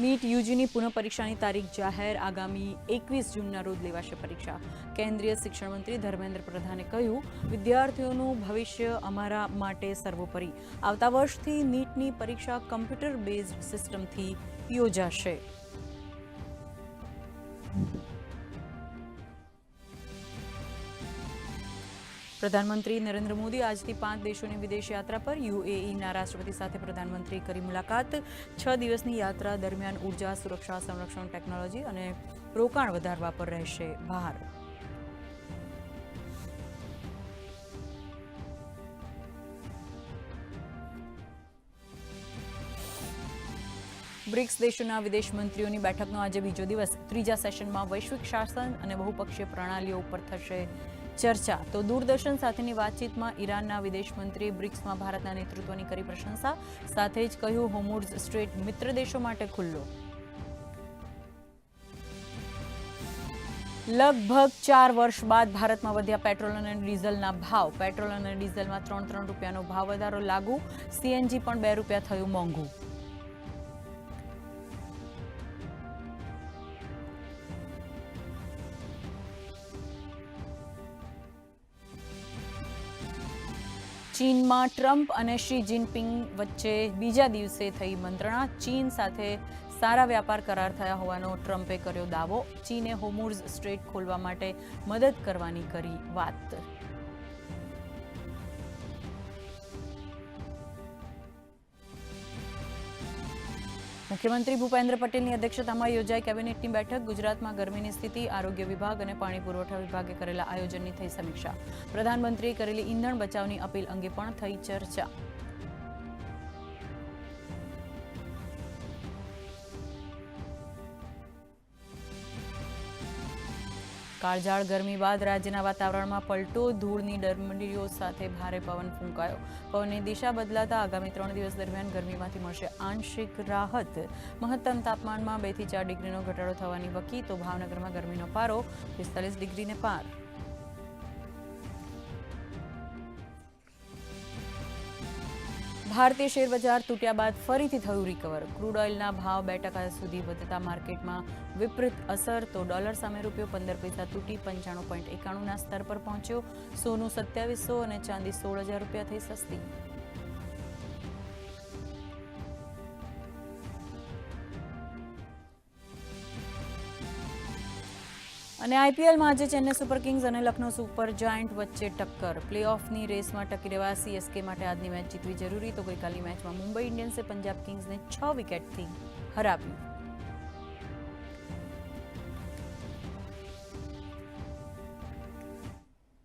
NEET યુજીની પુનઃપરીક્ષાની તારીખ જાહેર. આગામી 21 જૂનના રોજ લેવાશે પરીક્ષા. કેન્દ્રીય શિક્ષણ મંત્રી ધર્મેન્દ્ર પ્રધાને કહ્યું, વિદ્યાર્થીઓનું ભવિષ્ય અમારા માટે સર્વોપરી. આવતા વર્ષથી નીટની પરીક્ષા કમ્પ્યુટર બેઝડ સિસ્ટમથી યોજાશે. પ્રધાનમંત્રી નરેન્દ્ર મોદી આજથી 5 દેશોની વિદેશ યાત્રા પર. યુએઈના રાષ્ટ્રપતિ સાથે પ્રધાનમંત્રી કરી મુલાકાત. 6 દિવસની યાત્રા દરમિયાન ઉર્જા, સુરક્ષા, સંરક્ષણ, ટેકનોલોજી અને રોકાણ વધારવા પર રહેશે ભાર. બ્રિક્સ દેશોના વિદેશ મંત્રીઓની બેઠકનો આજે બીજો દિવસ. ત્રીજા સેશનમાં વૈશ્વિક શાસન અને બહુપક્ષીય પ્રણાલીઓ ઉપર થશે ચર્ચા. તો દૂરદર્શન સાથેની વાતચીતમાં ઈરાનના વિદેશ મંત્રીએ બ્રિક્સમાં ભારતના નેતૃત્વની કરી પ્રશંસા. સાથે જ કહ્યું, હોર્મુઝ સ્ટ્રેટ મિત્ર દેશો માટે ખુલ્લો. લગભગ 4 વર્ષ બાદ ભારતમાં વધ્યા પેટ્રોલ અને ડીઝલના ભાવ. પેટ્રોલ અને ડીઝલમાં 3 રૂપિયાનો ભાવ વધારો લાગુ. સીએનજી પણ 2 રૂપિયા થયું મોંઘું. ચીનમાં ટ્રમ્પ અને શી જિનપિંગ વચ્ચે બીજા દિવસે થઈ મંત્રણા. ચીન સાથે સારા વ્યાપાર કરાર થયા હોવાનો ટ્રમ્પે કર્યો દાવો. ચીને હોર્મુઝ સ્ટ્રેટ ખોલવા માટે મદદ કરવાની કરી વાત. મુખ્યમંત્રી ભૂપેન્દ્ર પટેલની અધ્યક્ષતામાં યોજાઈ કેબિનેટની બેઠક. ગુજરાતમાં ગરમીની સ્થિતિ, આરોગ્ય વિભાગ અને પાણી પુરવઠા વિભાગે કરેલા આયોજનની થઈ સમીક્ષા. પ્રધાનમંત્રીએ કરેલી ઈંધણ બચાવની અપીલ અંગે પણ થઈ ચર્ચા. કાળઝાળ ગરમી બાદ રાજ્યના વાતાવરણમાં પલટો. ધૂળની ડમરીઓ સાથે ભારે પવન ફૂંકાયો. પવનની દિશા બદલાતા આગામી 3 દિવસ દરમિયાન ગરમીમાંથી મળશે આંશિક રાહત. મહત્તમ તાપમાનમાં 2 થી 4 ડિગ્રીનો ઘટાડો થવાની વકી. તો ભાવનગરમાં ગરમીનો પારો 45 ડિગ્રીને પાર. ભારતીય શેર બજાર તૂટ્યા બાદ ફરીથી થયું રિકવર. ક્રૂડ ઓઇલના ભાવ 2% સુધી વધતા માર્કેટમાં વિપરીત અસર. તો ડોલર સામે રૂપિયો 15 પૈસા તૂટી 95.91ના સ્તર પર પહોંચ્યો. સોનું 2700 અને ચાંદી 16,000 રૂપિયા થઈ સસ્તી. અને આઈપીએલમાં આજે ચેન્નઈ સુપર કિંગ્સ અને લખનૌ સુપર જાયન્ટ વચ્ચે ટક્કર. પ્લેઓફની રેસમાં ટકી રહેવા સીએસકે માટે આજની મેચ જીતવી જરૂરી. તો ગઈકાલની મેચમાં મુંબઈ ઇન્ડિયન્સે પંજાબ કિંગ્સને 6 વિકેટથી હરાવ્યું.